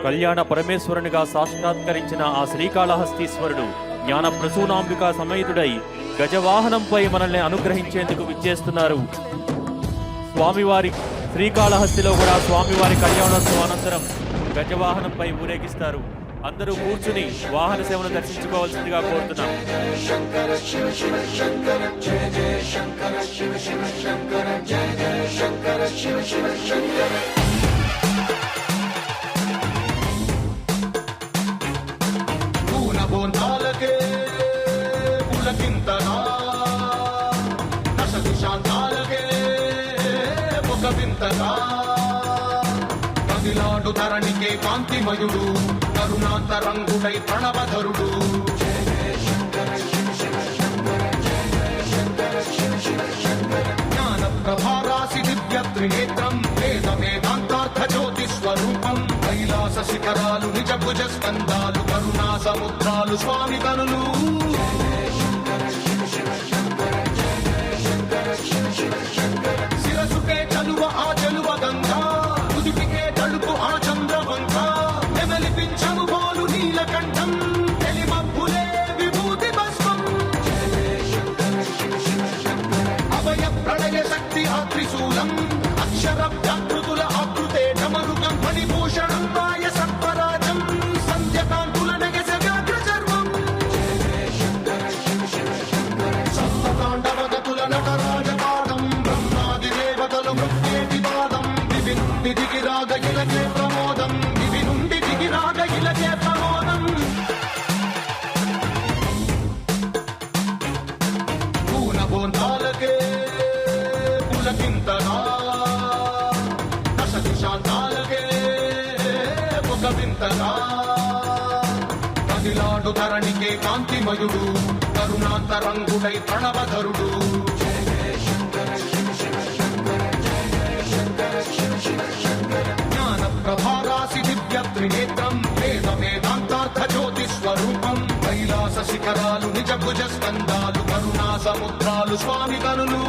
కళ్యాణ పరమేశ్వరునిగా సాక్షాత్కరించిన ఆ శ్రీకాళహస్తీశ్వరుడు జ్ఞాన ప్రసూనాంబికా సమేతుడై గజవాహనంపై మనల్ని అనుగ్రహించేందుకు విచ్చేస్తున్నారు. స్వామివారి శ్రీకాళహస్తిలో కూడా స్వామివారి కళ్యాణోత్సవం అనంతరం గజవాహనంపై ఊరేగిస్తారు. అందరూ కూర్చుని వాహన సేవను దర్శించుకోవాల్సిందిగా కోరుతున్నాం. కదిలాడు ధరణికే కాంతిమయుడు కరుణాంతరంగుడై ప్రణవధరుడు జ్ఞాన ప్రభారాసి దివ్య త్రినేత్రం వేద వేదాంతార్థ జ్యోతి స్వరూపం కైలాస శిఖరాలు నిజ భుజ స్కందాలు కరుణా సముద్రాలు స్వామి కనులు శిరసుకే చలువ ఆ చలువ గంగా ఉదిపికే తడుపు ఆ చంద్రవంక నెమలిపించను బోలు నీలకంఠం తెలిమబ్బులే విభూతి భస్మం అభయ ప్రళయ శక్తి ఆ త్రిశూలం అక్షర వ్యాకృతుల ఆకృతే డమరుగం ఫణిభూషణం మాయ సత్వరాజం సంధ్యకాంతుల నగస వ్యాఘ్ర చర్మం సప్తతాండవగతుల నటరాజ దిగిరాగయిలకే ప్రమోదం దివి నుండి దిగిరాగయిలకే ప్రమోదం పూనబోంతాలకే పులకింతనా దశ దిశాంతాలకే ముఖవింతనా కదిలాడు ధరణికే కాంతిమయుడు కరుణాంతరంగుడై ప్రణవధరుడు ప్రభారాసి దివ్య త్రినేత్రం వేద వేదాంతార్థ జ్యోతి స్వరూపం కైలాస శిఖరాలు నిజ భుజ స్కందాలు కరుణా సముద్రాలు స్వామి కనులు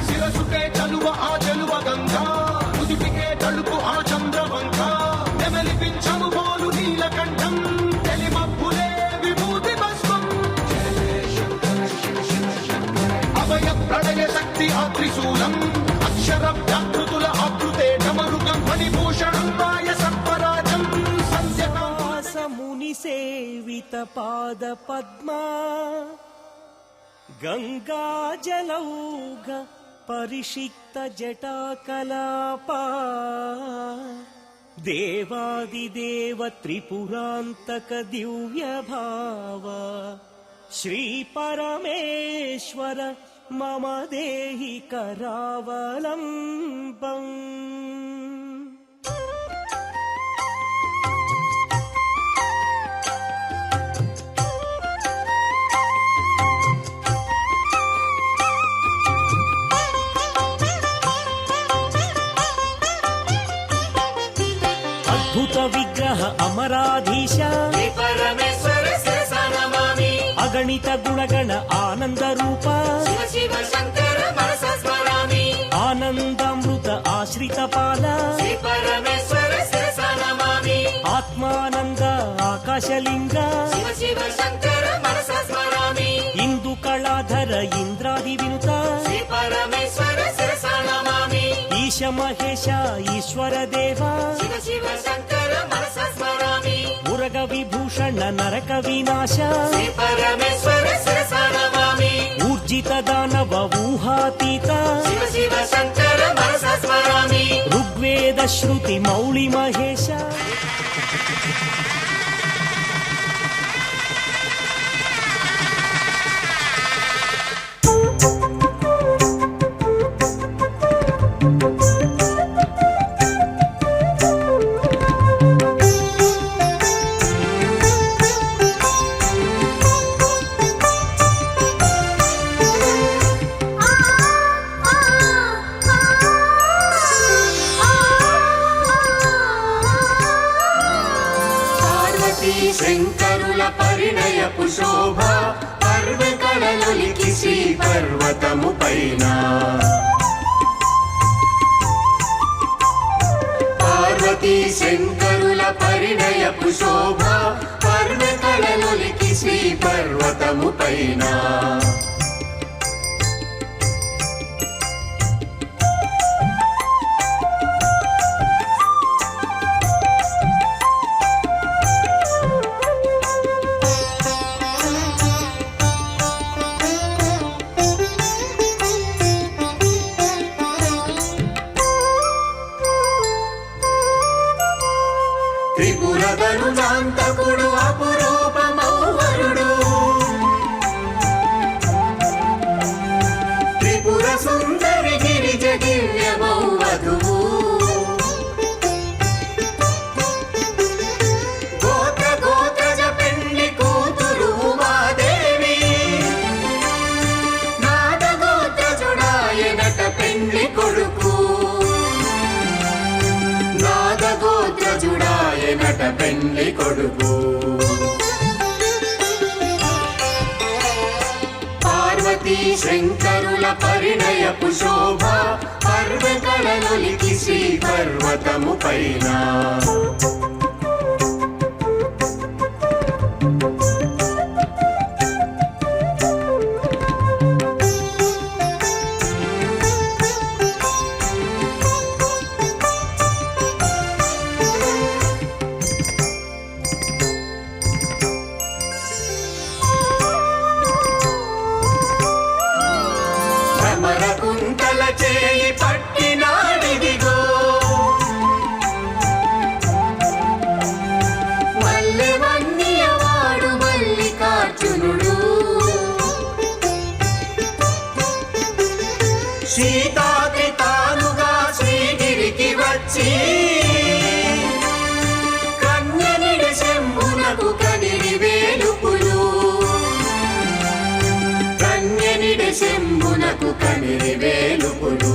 శిరసుకే చలువ ఆ చలువ గంగా ఉదిపికే తడుపు ఆ చంద్రవంక నెమలిపించను బోలు నీలకంఠం తెలిమబ్బులే విభూతి భస్మం అభయ ప్రళయ శక్తి ఆ త్రిశూలం అక్షర వ్యాకృతుల ఆకృతే డమరుగం ఫణిభూషణం మాయ సత్వరాజం ముని సేవిత పాద పద్మా గంగా జలౌఘ పరిషిక్త జటాకలాపా దేవాదిదేవ త్రిపురాంతక దివ్య భావ శ్రీ పరమేశ్వర మమ దేహి కరావలంబం అద్భుత విగ్రహ అమరాధీశ అగణిత గుణగణ ఆనంద రూప ఆనందామృత ఆశ్రిత పాల ఆత్మానంద ఆకాశలింగ ఇందు కళాధర ఇంద్రాది వినుత ఈశ మహేశ ఈశ్వర దేవ మురగ విభూషణ నరక వినాశ ఊర్జిత దానవ ఊహాతీత ఋగ్వేద శృతి మౌళి మహేశ శంకరుల పరిణయపు శోభ పర్వకళలొలికి శ్రీ పర్వతము పైన పైన త్రిపురధనుజాంతకుడు అపురూపమౌవరుడు త్రిపుర సుందరి గిరిజ దివ్యమౌ వధువు గోత్ర గోత్రజ పెండ్లి కూతురు ఉమాదేవి నాద గోత్రజుడాయనట పెండ్లి కొడుకు నాదగోత్రజుడాయనట పెండ్లి కొడుకు పార్వతీ శంకరుల పరిణయపు శోభ పర్వకళలొలికి శ్రీ పర్వతము పైన భ్రమరకుంతల చేయి పట్టినాడిదిగో మల్లెవన్నియవాడు మల్లికార్జునుడు సీతాకి తానుగా శ్రీగిరికి వచ్చి కన్యనిడి శంభునకు కనిరి వేలుపులు కన్యనిడి శంభునకు కనిరి వేలుపులు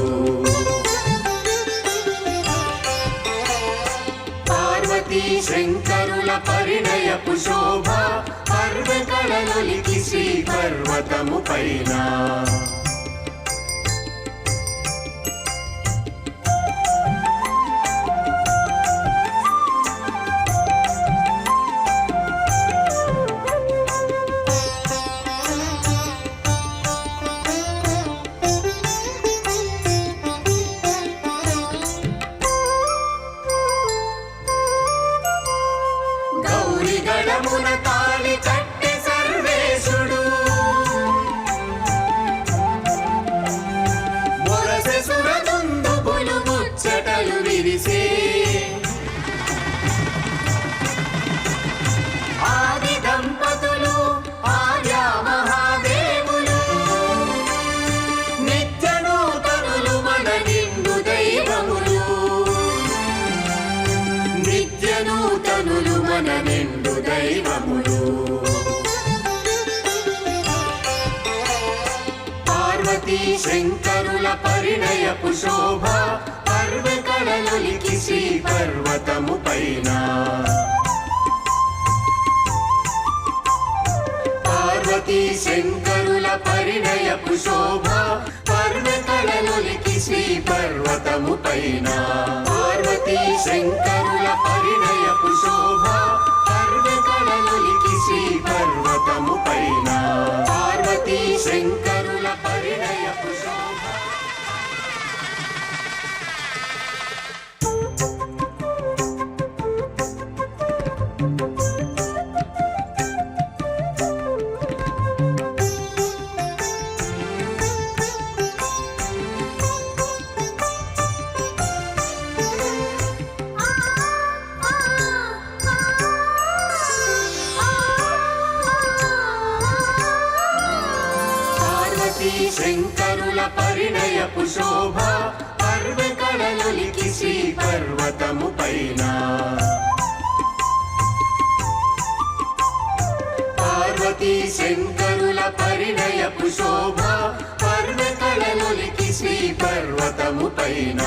పార్వతీ శంకరుల పరిణయపు శోభ పర్వకళలొలికి శ్రీ పర్వతము పైన గౌరి గడమున తాళి కట్టె సర్వేశుడు మొరసె సురదుందుబులు ముచ్చటలు విరిసే ఆది దంపతులు ఆర్యా మహాదేవులు నిత్య నూతనులు మన నిండు దైవములు నిత్య నూతనులు మన నిండు దైవములు పార్వతీ శంకరుల పరిణయపు శోభ పర్వకళలొలికి శ్రీ పర్వతము పైన పార్వతీ శంకరుల పరిణయపు శోభ పర్వకళలొలికి శ్రీ పర్వతము పైన పార్వతీ శంకరుల పరిణయపు శోభ పర్వకళలొలికి శ్రీ పర్వతము పైన పార్వతీ శంకరుల పరిణయపు శోభ పార్వతీ శంకరుల పరిణయపు శోభ పర్వకళలొలికి శ్రీ పర్వతము పైన పార్వతీ శంకరుల పరిణయపు శోభ పర్వకళలొలికి శ్రీ పర్వతము పైన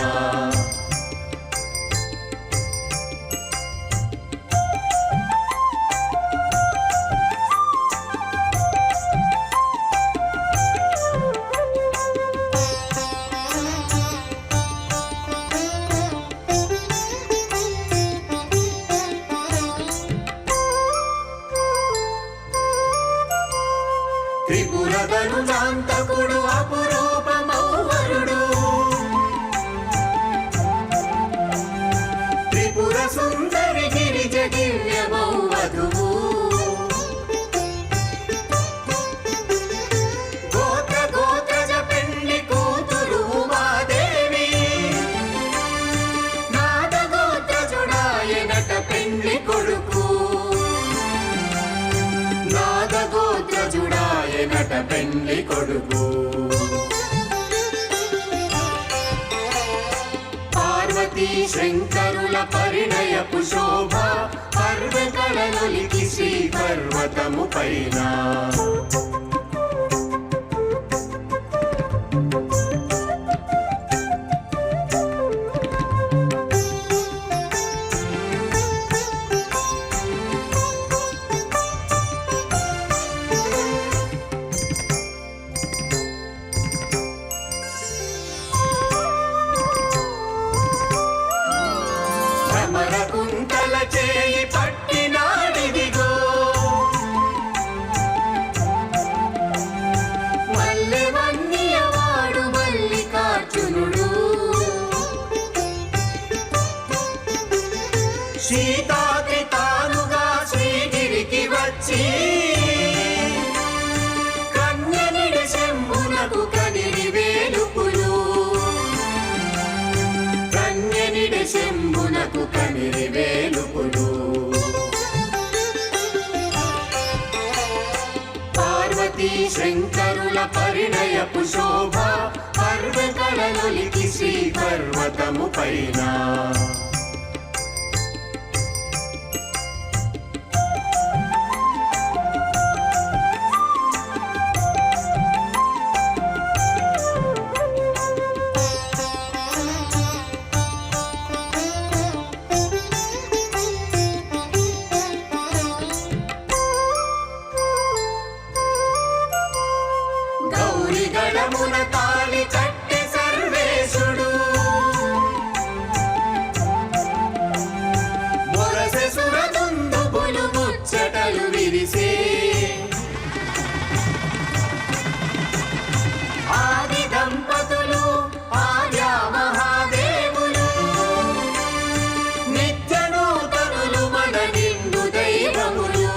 పెండ్లి కొడుకు పార్వతీ శంకరుల పరిణయపు శోభ పర్వతలనొలికి శ్రీ పర్వతము పైన భ్రమరకుంతల చేయి పట్టినాడిదిగో మల్లె వన్నియవాడు మల్లికార్జునుడు సీతాద్రి తానుగా శ్రీగిరికి వచ్చి కన్యనిడి శంభునకు కనిరి వేలుపులు కన్యనిడి శంభునకు కనిరి వేలుపులు పార్వతీ శంకరుల పరిణయపు శోభ పర్వతలనొలికి శ్రీ పర్వతము పైన గౌరి గళమున తాళి కట్టె సర్వేశుడు మొరసె సురదుందుబులు ముచ్చటలు విరిసే ఆది దంపతులు ఆర్యా మహాదేవులు నిత్య నూతనులు మన నిండు దైవములు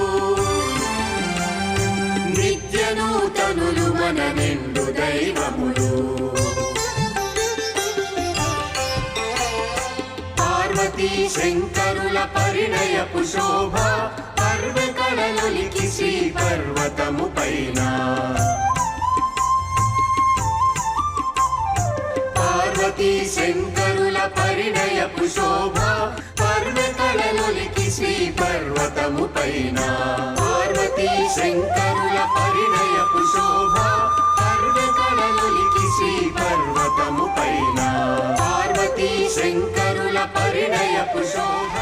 నిత్య నూతనులు మన నిండు దైవములు పార్వతీ శంకరుల పరిణయపు శోభ పర్వతలనొలికి శ్రీ పర్వతము పైన పార్వతీ శంకరుల పరిణయపు శోభ పర్వతలనొలికి శ్రీ పర్వతము పైన పార్వతీ శంకరుల పరిణయపు శోభ పర్వతలనొలికి శ్రీ పర్వతము పైన పార్వతీ శంకరుల పరిణయపు శోభ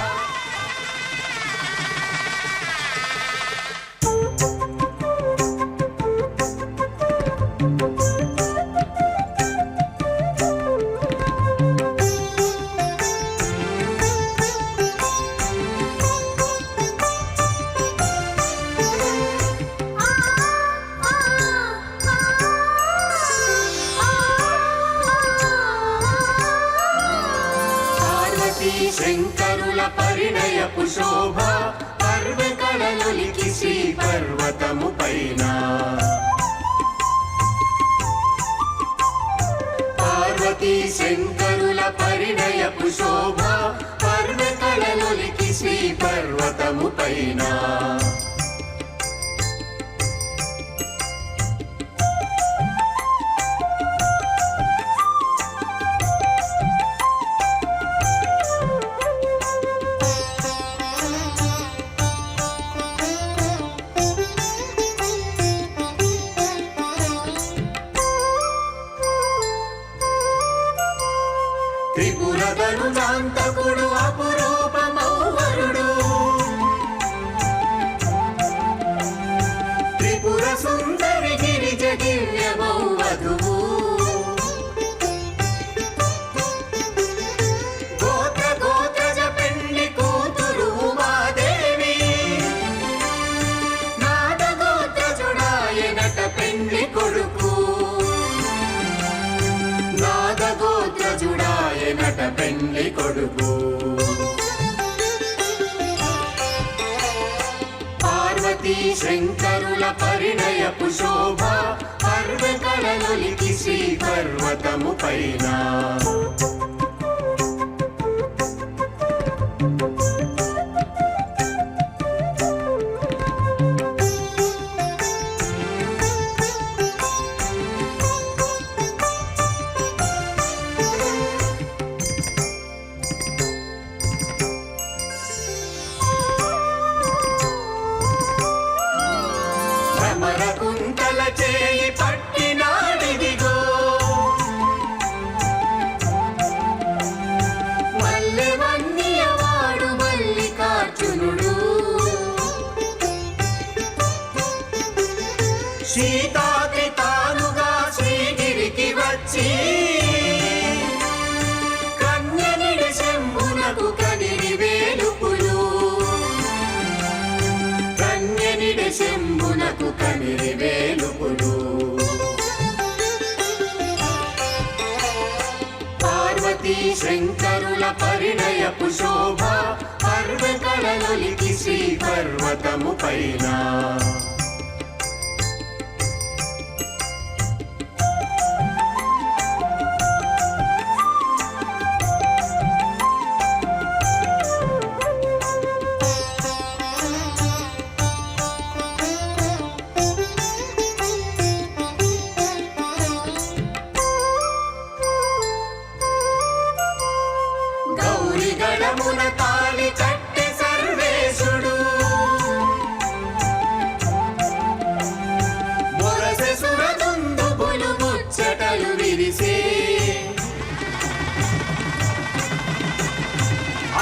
పార్వతీ శంకరుల పరిణయపు శోభ పర్వతలనొలికి శ్రీ పర్వతము పైన పార్వతీ శంకరుల పరిణయపు శోభ పర్వతలనొలికి శ్రీ పర్వతము పైన త్రిపురధనుజాంతకుడు అపురూపమౌవరుడు త్రిపుర సుందరి గిరిజ దివ్యమౌ వధువు గోత్ర గోత్రజ పెండ్లి కూతురు ఉమాదేవి నాద గోత్రజుడాయనట పెండ్లి కొడుకు నాద గోత్రజుడాయనట పెండ్లి కొడుకు పార్వతీ శంకరుల పరిణయపు శోభ పర్వతలనొలికి శ్రీ పర్వతము పైన కనిరి వేలుపులు పార్వతీ శంకరుల పరిణయపు శోభ పర్వకళలొలికి శ్రీ పర్వతము పైన గౌరి గణమున తాళి కట్టె సర్వేశుడు మొరసె సురదుందుబులు ముచ్చటలు విరిసే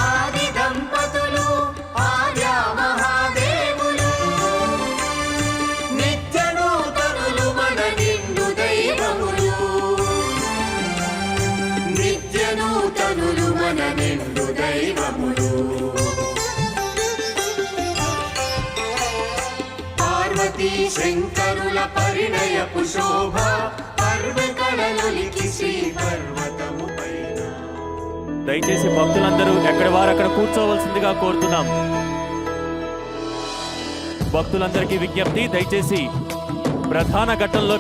ఆది దంపతులు ఆర్యా మహాదేవులు నిత్య నూతనులు మన నిండు దైవములు నిత్య నూతనులు మన నిండు దైవములు పార్వతీ శంకరుల పరిణయపు శోభ పర్వకళలొలికి శ్రీ పర్వతము పైన దయచేసి భక్తులందరూ ఎక్కడి వారు అక్కడ కూర్చోవలసిందిగా కోరుతున్నాం. భక్తులందరికీ విజ్ఞప్తి, దయచేసి ప్రధాన ఘట్టంలో